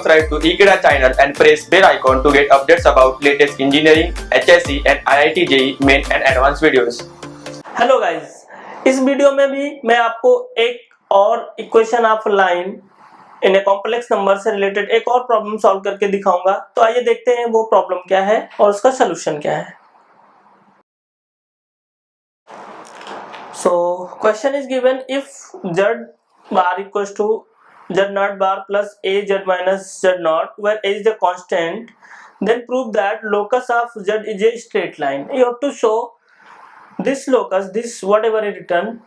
subscribe to Ekeeda channel and press bell icon to get updates about latest engineering, HSC and IIT JEE main and advanced videos. Hello guys, इस video में भी मैं आपको एक और equation of line in a complex number से related एक और प्रॉब्लम सॉल्व करके दिखाऊंगा। तो आइए देखते हैं वो प्रॉब्लम क्या है और उसका सलूशन क्या है। So question is given if z bar equals to z naught bar plus a z minus z naught where a is the constant, then prove that locus of z is a straight line. You have to show this locus, this whatever is written,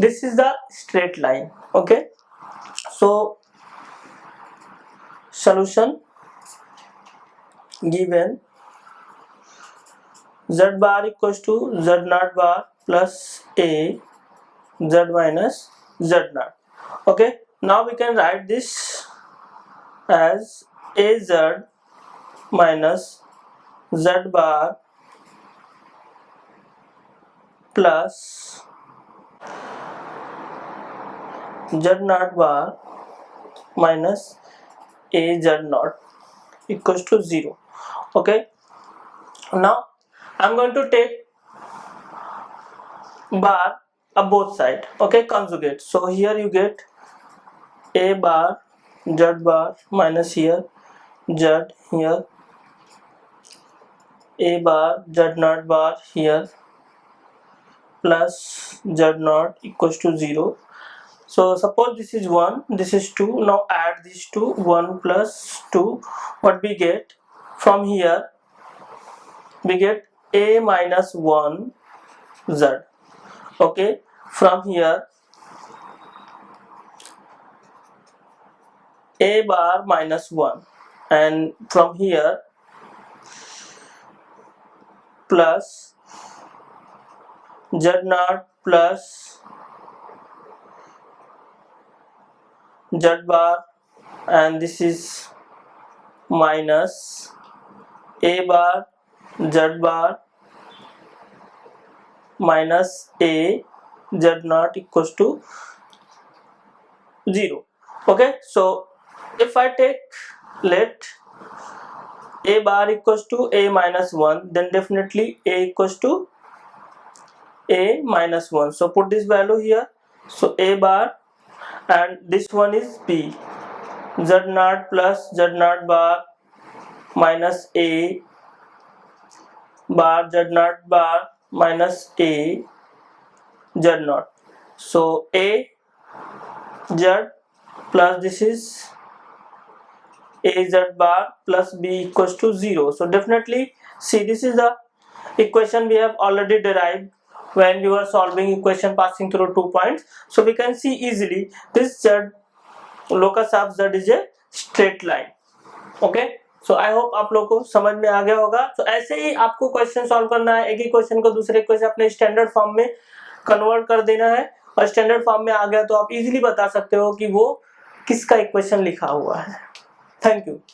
this is the straight line. Okay, so solution given z bar equals to z naught bar plus a z minus z naught. Okay, now we can write this as az minus z bar plus z naught bar minus a z naught equals to 0. Okay, now I'm going to take bar of both side. Okay, conjugate. So here you get a bar z bar minus here z here, a bar z naught bar here plus z naught equals to 0. So suppose this is 1, this is 2. Now add these two, 1 plus 2. What we get from here? We get a minus 1 z. Okay, from here a bar minus 1, and from here plus z naught plus z bar, and this is minus a bar z bar minus a z naught equals to 0. Okay, so if I take let a bar equals to a minus 1, then definitely a equals to a minus 1. So put this value here. So a bar, and this one is b, z naught plus z naught bar minus a bar z naught bar minus a z naught. So a z plus this is a z bar plus b equals to 0. So definitely see, this is the equation we have already derived when we were solving equation passing through 2 points. So we can see easily this z locus of z is a straight line. Okay, so I hope आप लोग को समझ में आ गया होगा। तो ऐसे ही आपको क्वेश्चन सॉल्व करना है, एक ही क्वेश्चन को दूसरे क्वेश्चन अपने स्टैंडर्ड फॉर्म में कन्वर्ट कर देना है, और स्टैंडर्ड फॉर्म में आ गया तो आप इजीली बता सकते हो कि वो किसका इक्वेशन लिखा हुआ है। Thank you.